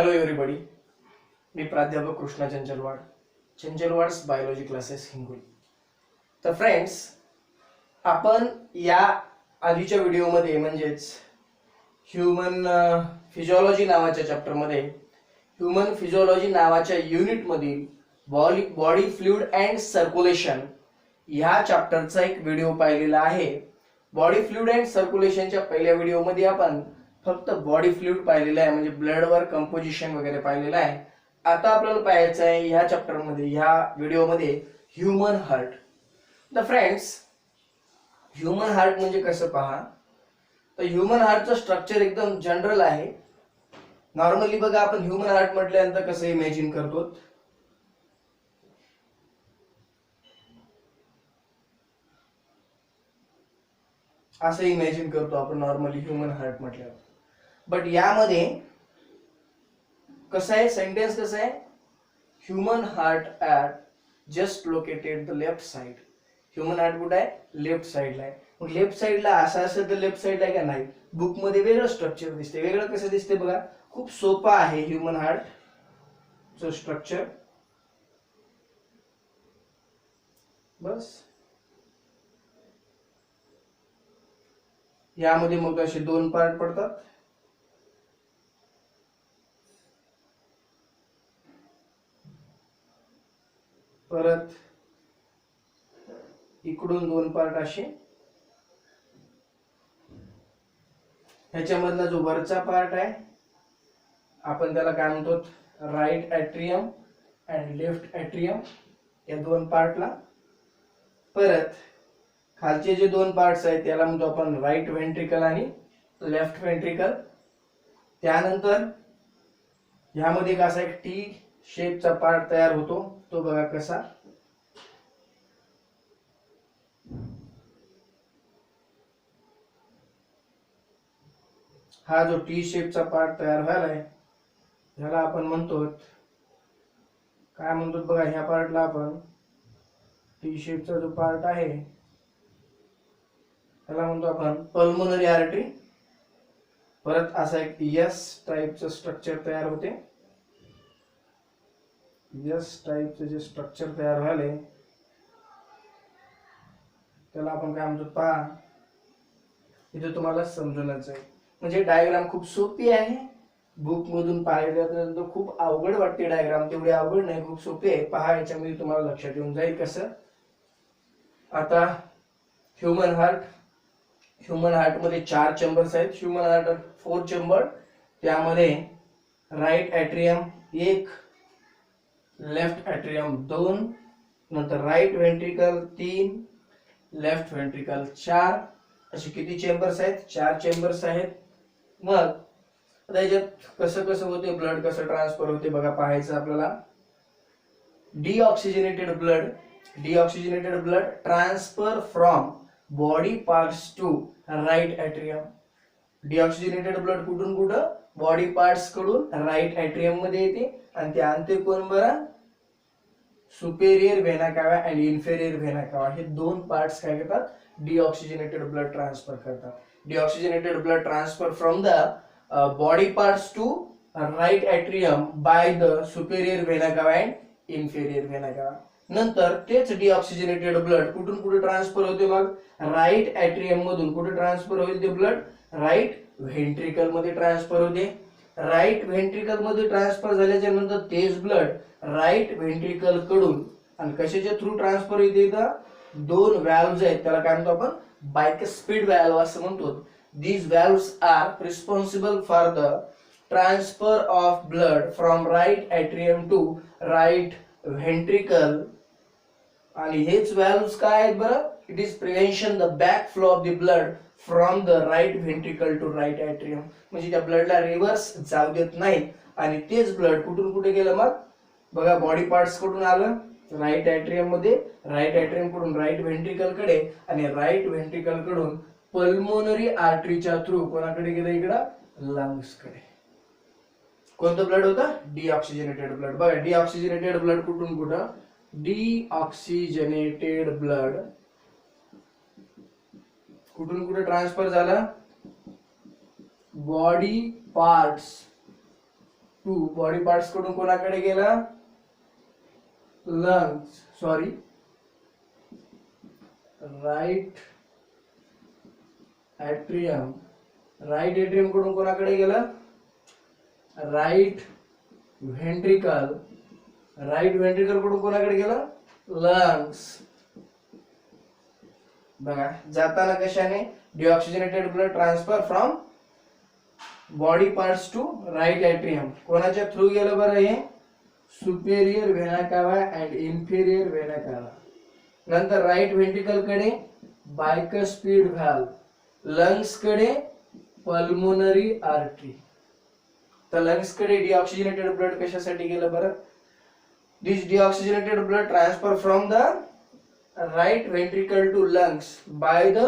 Hello everybody, मी प्राध्यापक Krishna चंचलवाड्स biology classes Hingoli. तर friends, आपण या आधीच्या व्हिडिओमध्ये म्हणजेच ह्युमन फिजिओलॉजी नावाच्या चॅप्टरमध्ये ह्युमन फिजिओलॉजी नावाच्या युनिटमधील बॉडी फ्लुइड अँड सर्क्युलेशन ह्या चॅप्टरचा एक व्हिडिओ पाहिलेला आहे. बॉडी फ्लुइड अँड सर्क्युलेशनच्या पहिल्या व्हिडिओमध्ये आपण फक्त बॉडी फ्लुइड पाहिलेला आहे, म्हणजे ब्लडवर कंपोजिशन वगैरे पाहिलेलं आहे. आता आपल्याला पाहायचं आहे ह्या चॅप्टरमध्ये, ह्या व्हिडिओमध्ये ह्युमन हार्ट. तर फ्रेंड्स, ह्युमन हार्ट म्हणजे कसं पहा, तर ह्युमन हार्टचं स्ट्रक्चर एकदम जनरल आहे. नॉर्मली बघा, आपण ह्युमन हार्ट म्हटल्यानंतर कसं इमॅजिन करतो, असं इमॅजिन करतो आपण नॉर्मली ह्युमन हार्ट म्हटल्यावर. बट यामध्ये कसं आहे, सेंटेन्स कसं आहे, human heart at just located the left side. Human heart कुठे आहे? लेफ्ट साइडला आहे. मग लेफ्ट साइडला असं असेल तर लेफ्ट साइडला आहे का? नाही. बुक मध्ये वेगळं स्ट्रक्चर दिसते. वेगळं कसं दिसते बघा, खूप सोपं आहे ह्युमन हार्टचं स्ट्रक्चर. बस यामध्ये मग असे दोन पार्ट पडतात. परत इकडून दोन पार्ट असे. ह्याच्यामधला जो वरचा पार्ट आहे आपण त्याला काय म्हणतो, right atrium and left atrium, या दोन पार्टला. परत खालचे जे दोन पार्ट्स आहेत त्याला म्हणतो आपण राईट व्हेंट्रिकल आणि लेफ्ट व्हेंट्रिकल. त्यानंतर ह्यामध्ये कसा एक टी शेपचा पार्ट तयार होतो, तो बघा कसा. हा जो टी शेपचा पार्ट तयार व्हायलाय ह्याला आपण म्हणतो, काय म्हणतो बघा, ह्या पार्टला आपण टी शेपचा जो पार्ट आहे त्याला म्हणतो आपण पल्मोनरी आर्टरी. परत असा एक एस टाईपचं स्ट्रक्चर तयार होते. एस टाईपचं जे स्ट्रक्चर तयार व्हायलंय त्याला आपण काय म्हणतो पहा, इथे तुम्हाला समजूनच आहे. म्हणजे डायग्राम खूप सोपी आहे. बुक मधून पाहिल्यानंतर खूप अवघड वाटते डायग्राम, तेवढी अवघड नाही, खूप सोपी आहे. पहा, याच्यामध्ये तुम्हाला लक्षात येऊन जाईल कसं. आता ह्युमन हार्ट मध्ये 4 चेंबर्स आहेत. Human heart 4 chamber. त्यामध्ये राईट ॲट्रियम 1, लेफ्ट ॲट्रियम 2, नंतर राईट व्हेंट्रिकल 3, लेफ्ट व्हेंट्रिकल 4. असे किती चेंबर्स आहेत? 4 चेंबर्स आहेत. मग त्याच्यात कसं कसं होते, ब्लड कसं ट्रान्सफर होते बघा, पाहायचं आपल्याला. Deoxygenated blood transfer from body parts to right atrium. Deoxygenated blood कुठून कुठं? बॉडी पार्ट्स कडून राईट ॲट्रियम मध्ये येते. आणि ते आणते कोण बरं? Superior vena cava and inferior Vena कावा. हे दोन पार्ट्स काय करतात? डिऑक्सिजनेटेड ब्लड ट्रान्सफर करतात. Deoxygenated blood transfer from the body parts to right atrium by the superior vena cava and inferior Vena कावा. नंतर तेच डिऑक्सिजनेटेड ब्लड कुठून कुठे ट्रान्सफर होते? मग राईट ॲट्रियम मधून कुठे ट्रान्सफर होईल ते ब्लड? राईट व्हेंट्रिकल मध्ये ट्रान्सफर होते. राईट व्हेंट्रिकल मध्ये ट्रान्सफर झाल्याच्या नंतर तेच ब्लड राईट व्हेंट्रिकल कडून आणि कशाच्या थ्रू ट्रान्सफर होते? दोन व्हॅल्व्स आहेत, त्याला काय म्हणतो आपण? बायस्पिड व्हॅल्व असं म्हणतो. These valves are responsible for the transfer of blood from right atrium to right ventricle. आणि हेच व्हॅल्व्स काय आहेत बरं? It is prevention the back flow of the blood from the right ventricle to right atrium. म्हणजे त्या ब्लडला reverse जाऊ देत नाही. आणि तेच ब्लड कुठून कुठे गेलं? मग बघा, बॉडी पार्ट्स कडून आलं राईट ॲट्रियम मध्ये, राईट ॲट्रियम कडून राईट व्हेंट्रिकल कडे, आणि राईट व्हेंट्रिकल कडून पल्मोनरी आर्टरीच्या थ्रू कोणाकडे गेलं? इकडं लंग्स कडे. कोणतं ब्लड होतं? Deoxygenated blood. बघा, डिऑक्सिजनेटेड ब्लड कुठून कुठं? डिऑक्सिजनेटेड ब्लड कुठून कुठे ट्रान्सफर झालं? Body parts to body parts कडून कोणाकडे गेला, lungs sorry right atrium, right atrium कडून कोणाकडे गेला, राईट व्हेंट्रिकल, राईट व्हेंट्रिकल कडून कोणाकडे गेला, लंग्स. बघा जाताना कशाने, deoxygenated blood transfer from body parts to right atrium. कोणाच्या थ्रू गेलं बरं हे, superior vena cava and inferior Vena कावा. नंतर राईट व्हेंट्रिकल कडे बायकस्पिड व्हॅल्व, लंग्स कडे पल्मोनरी आर्टरी. तर लंग्स कडे डिऑक्सिजनेटेड ब्लड कशासाठी गेलं बरं, this deoxygenated blood transfer from the right ventricle to lungs by the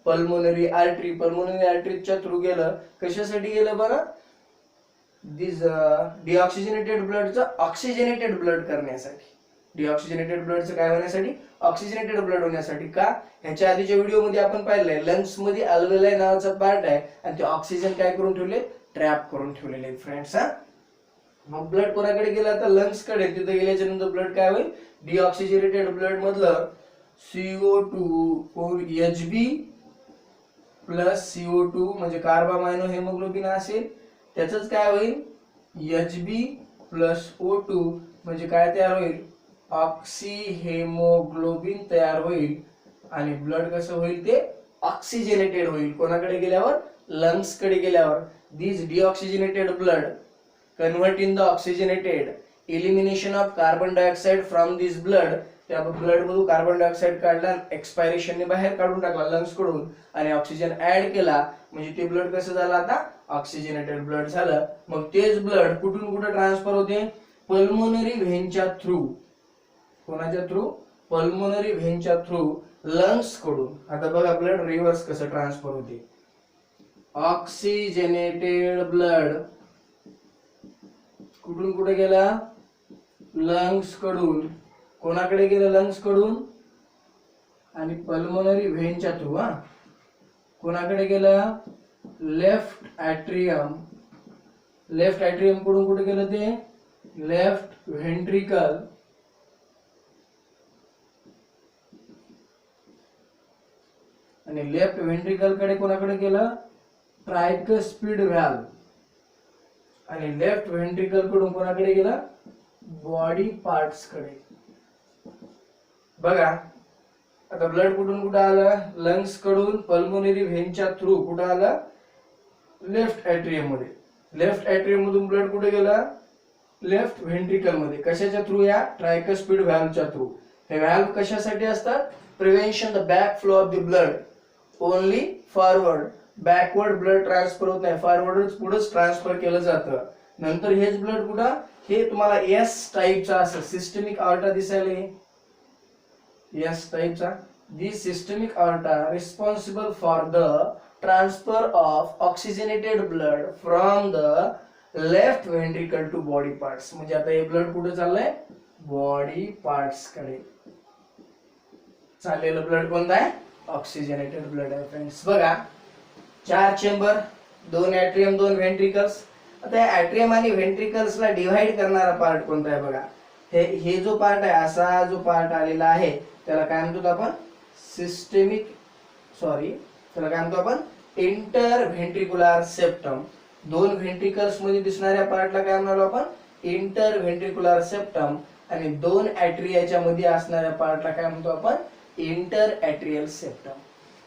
pulmonary artery. Pulmonary आर्टरीच्या थ्रू गेलं, कशासाठी गेलं बरं, दिस डिऑक्सिजनेटेड ब्लडचं ऑक्सिजनेटेड ब्लड करण्यासाठी. डिऑक्सिजनेटेड ब्लडचं काय होण्यासाठी, ऑक्सिजनेटेड ब्लड होण्यासाठी. का, ह्याच्या आधीच्या व्हिडिओ मध्ये आपण पाहिलंय लंग्स मध्ये अल्वेलाई नावाचा पार्ट आहे आणि ते ऑक्सिजन काय करून ठेवले, ट्रॅप करून ठेवलेले आहेत फ्रेंड्स. हा मग ब्लड कोणाकडे गेला, आता लंग्स कडे. तिथे गेल्याच्या नंतर ब्लड काय होईल, डिऑक्सिजनेटेड ब्लड मधलं CO2 HB प्लस CO2 म्हणजे कार्बामायनो हेमोग्लोबिन असेल, त्याच काय होईल, HB प्लस O2 म्हणजे काय तयार होईल, ऑक्सी हेमोग्लोबिन तयार होईल. आणि ब्लड कसं होईल, ते ऑक्सिजनेटेड होईल. कोणाकडे गेल्यावर, लंग्स कडे गेल्यावर. This deoxygenated blood convert in the oxygenated, elimination of carbon dioxide from this blood. त्या ब्लड मधून कार्बन डायऑक्साइड काढला, एक्सपायरेशनने बाहेर काढून टाकला लंग्स कडून आणि ऑक्सिजन ऍड केला, म्हणजे ते ब्लड कसं झालं, आता ऑक्सिजनेटेड ब्लड झालं. मग तेच ब्लड कुठून कुठे ट्रान्सफर होते, पल्मोनरी व्हेनच्या थ्रू. कोणाच्या थ्रू, पल्मोनरी व्हेनच्या थ्रू लंग्स कडून. आता बघा ब्लड रिव्हर्स कसं ट्रान्सफर होते, ऑक्सिजनेटेड ब्लड कुठून कुठे गेला, लंग्स कडून. कोणाकडे गेलं, लंग्स कडून आणि पल्मोनरी व्हेनच्या थ्रू. हा कोणाकडे गेलं, लेफ्ट ऍट्रियम. लेफ्ट ऍट्रियम कडून कुठे गेलं, ते लेफ्ट व्हेंट्रिकल आणि लेफ्ट व्हेंट्रिकल कडे कोणाकडे गेलं, ट्रायकस्पिड व्हॅल्व. आणि लेफ्ट व्हेंट्रिकल कडून कोणाकडे गेला, बॉडी पार्ट्स कडे. बघा आता ब्लड कुठून कुठं आलं, लंग्स कडून पल्मोनरी व्हेनच्या थ्रू कुठं आलं, लेफ्ट ऍट्रियम मध्ये. लेफ्ट ऍट्रियम मधून ब्लड कुठे गेला, लेफ्ट व्हेंट्रिकल मध्ये. कशाच्या थ्रू, या ट्रायकस्पिड व्हॅल्वच्या थ्रू. हे व्हॅल्व कशासाठी असतात, prevention the back flow of the blood, only forward. Backward blood transfer होत नाही, फॉरवर्डच पुढेच ट्रान्सफर केलं जातं. नंतर हेच ब्लड कुठं, हे तुम्हाला एस टाईपचा असं सिस्टमिक आर्टा दिसायला, एस टाईपचा. This systemic aorta responsible for the transfer of oxygenated blood from the left ventricle to body parts. म्हणजे आता हे ब्लड कुठे चाललंय, बॉडी पार्ट्स कडे चाललेलं ब्लड कोणतं आहे, ऑक्सिजनेटेड ब्लड आहे फ्रेंड्स. बघा 4 चेंबर, 2 ऍट्रियम 2 व्हेंट्रिकल्स. आता ऍट्रियम आणि व्हेंट्रिकल्सला डिव्हाइड करणारा पार्ट कोणता आहे बघा, हे जो पार्ट आहे, असा जो पार्ट आलेला आहे त्याला काय म्हणतो आपण, सिस्टेमिक त्याला काय म्हणतो आपण, इंटर व्हेंट्रिक्युलर सेप्टम. 2 व्हेंट्रिकल्स मध्ये दिसणाऱ्या पार्टला काय म्हणालो आपण, इंटर व्हेंट्रिक्युलर सेप्टम. आणि 2 ऍट्रियाच्या मध्ये असणाऱ्या पार्टला काय म्हणतो आपण, इंटर ऍट्रियल सेप्टम.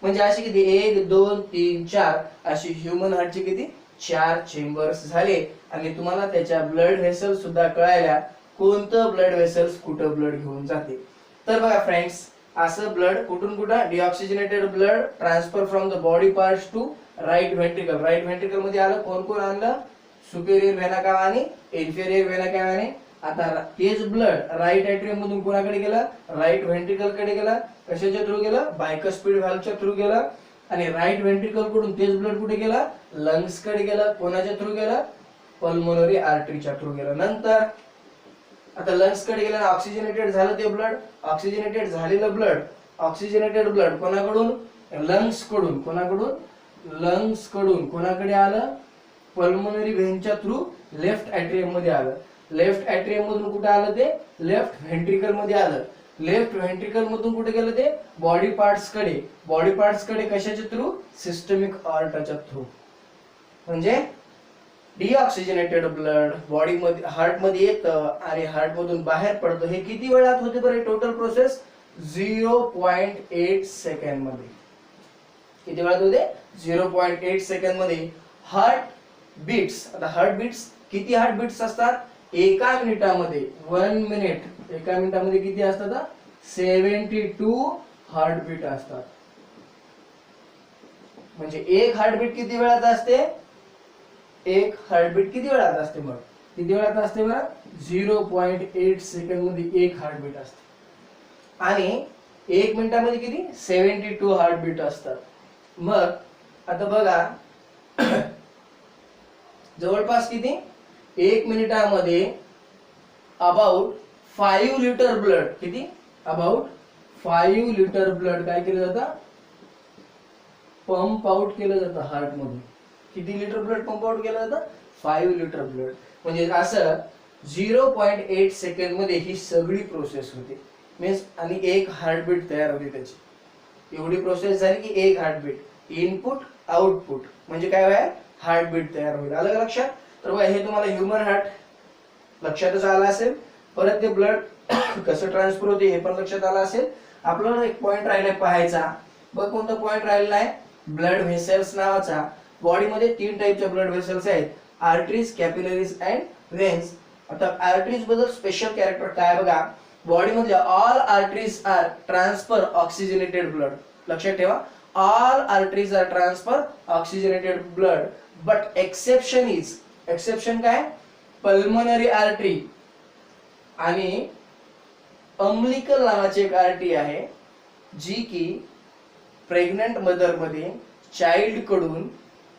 म्हणजे अशी किती, 1 2 3 4 अशी ह्युमन हार्टचे किती 4 चेंबर्स झाले. आणि तुम्हाला त्याच्या ब्लड व्हेसल सुद्धा कळायला, कोणतं ब्लड व्हेसल्स कुठं ब्लड घेऊन जाते. तर बघा फ्रेंड्स, असं ब्लड कुठून कुठं, deoxygenated blood transfer from the body parts to right ventricle. Right ventricle मध्ये आलं, कोण कोण आणलं, सुपेरियर व्हेना कावा आणि इन्फेरियर व्हेना कावा. आता तेच ब्लड राईट ऍट्रियम मधून कोणाकडे गेलं, राईट व्हेंट्रिकल कडे गेला. कशाच्या थ्रू गेला, बायकस्पिड व्हॅल्वच्या थ्रू गेला. आणि राईट व्हेंट्रिकल कडून तेच ब्लड कुठे गेला, लंग्स कडे गेला. कोणाच्या थ्रू गेला, पल्मोनरी आर्टरीच्या थ्रू गेला. नंतर आता लंग्स कडे गेला, ऑक्सिजनेटेड झालं ते ब्लड. ऑक्सिजनेटेड झालेलं ब्लड, ऑक्सिजनेटेड ब्लड कोणाकडून, लंग्स कडून. कोणाकडून, लंग्स कडून कोणाकडे आलं, पल्मोनरी व्हेनच्या थ्रू लेफ्ट ऍट्रियम मध्ये आलं. लेफ्ट ऍट्रियम मधून कुठे आलं ते लेफ्ट व्हेंट्रिकल मध्ये आलं. लेफ्ट व्हेंट्रिकल मधून कुठे गेलं ते बॉडी पार्ट्स कडे. बॉडी पार्ट्स कडे कशाच्या थ्रू सिस्टमिक आर्टच्या थ्रू. म्हणजे डिऑक्सिजनेटेड ब्लड बॉडी मध्ये हार्ट मध्ये येतं आणि हार्ट मधून बाहेर पडतं. हे किती वेळात होते बरं टोटल प्रोसेस 0.8 सेकंड मध्ये. किती वेळात होते 0.8 सेकंड मध्ये. हार्ट बीट्स, आता हार्ट बीट्स किती हार्ट बीट्स असतात एका मिनिटामध्ये 1 मिनिट एका मिनिटामध्ये किती असतात 72 हार्टबीट असतात. म्हणजे एक हार्टबीट किती वेळात असते एक हार्टबीट किती वेळात असते मग किती वेळात असते बरं 0.8 सेकंड मध्ये एक हार्टबीट असते. आणि एक मिनिटामध्ये किती 72 हार्टबीट असतात. मग आता बघा जवळपास किती एक मिनिटामध्ये अबाउट 5 लिटर ब्लड किती अबाउट 5 लिटर ब्लड काय केलं जातं पंप आउट केलं जातं हार्ट मधून. किती लिटर ब्लड पंप आउट केलं जातं 5 लिटर ब्लड. म्हणजे असं 0.8 सेकंड मध्ये ही सगळी प्रोसेस होते. मीन्स आणि एक हार्टबीट तयार होते त्याची. एवढी प्रोसेस झाली की एक हार्टबीट इनपुट आउटपुट म्हणजे काय व्हाय हार्टबीट तयार होईल. आलं का लक्षात. तर बघा हे तुम्हाला ह्युमन हार्ट लक्षातच आलं असेल. परत ते ब्लड कसं ट्रान्सफर होते हे पण लक्षात आलं असेल. आपल्याला एक पॉइंट राहिलाय पाहायचा. बघ कोणता पॉइंट राहिलेला आहे ब्लड व्हेसल्स नावाचा. बॉडीमध्ये 3 टाईपचे ब्लड व्हेसल्स आहेत आर्टरीज कॅपिलरीज अँड व्हेन्स. आता आर्टरीज बद्दल स्पेशल कॅरेक्टर काय बघा बॉडी मधल्या all arteries are transfer oxygenated blood. लक्षात ठेवा all arteries are transfer oxygenated blood but exception is exception काय पल्मोनरी आर्टरी आणि अम्लिकल नावाची एक आर्टरी आहे जी की प्रेग्नंट मदर मध्ये चाइल्ड कडून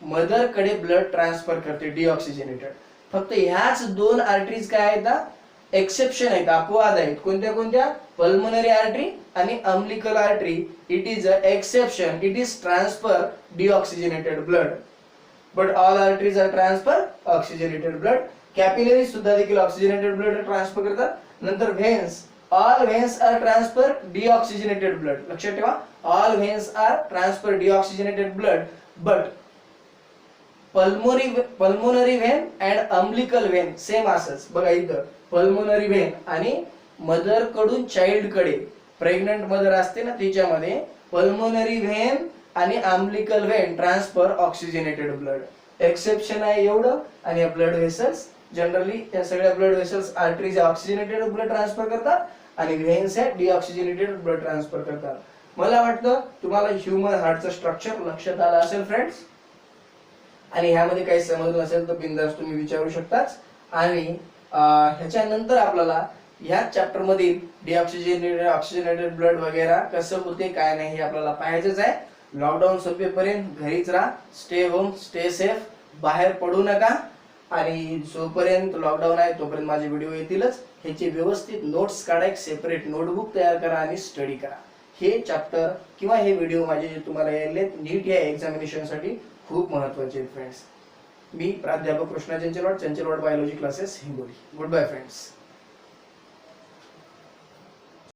मदर कडे ब्लड ट्रान्सफर करते डिऑक्सिजनेटेड. फक्त ह्याच 2 आर्टरीज काय आहेत एक्सेप्शन आहेत अपवाद आहेत. कोणत्या कोणत्या पल्मोनरी आर्टरी आणि umbilical artery. It is a exception it is transfer deoxygenated blood but all arteries are transfer oxygenated blood. Capillaries सुद्धा देखील ऑक्सिजनेटेड ब्लड ट्रान्सफर करतात. नंतर veins all veins are transfer deoxygenated blood. लक्षात ठेवा all veins are transfer deoxygenated blood but pulmonary vein and umbilical vein same असंच. बघा इथं pulmonary vein आणि मदर कडून चाइल्ड कडे प्रेग्नंट मदर असते ना तिच्यामध्ये पल्मोनरी व्हेन आणि umbilical when transfer oxygenated blood. Exception आहे एवढं. आणि या ब्लड व्हेसल्स जनरली या सगळ्या blood vessels arteries oxygenated blood transfer करतात आणि व्हेन्स आहे डिऑक्सिजनेटेड ब्लड ट्रान्सफर करतात. मला वाटतं तुम्हाला ह्युमन हार्टचं स्ट्रक्चर लक्षात आलं असेल फ्रेंड्स. आणि ह्यामध्ये काही समजलं नसेल तर बिनधास्त तुम्ही विचारू शकताच. आणि ह्याच्यानंतर आपल्याला ह्या चॅप्टर मधील डिऑक्सिजनेटेड ऑक्सिजनेटेड ब्लड वगैरे कसं होते काय नाही हे आपल्याला पाहायचंच आहे. लॉकडाऊन संपेपर्यंत घरीच राहा. Stay home stay safe. बाहेर पडू नका. आणि जोपर्यंत लॉकडाऊन आहे तोपर्यंत माझे व्हिडिओ येतीलच. ह्याचे व्यवस्थित नोट्स काढा एक सेपरेट नोटबुक तयार करा आणि स्टडी करा. हे चॅप्टर किंवा हे व्हिडिओ माझे जे तुम्हाला यायले नीट या एक्झामिनेशन साठी खूप महत्त्वाचे फ्रेंड्स. मी प्राध्यापक Krishna Chanchalwad biology classes Hingoli. Goodbye friends.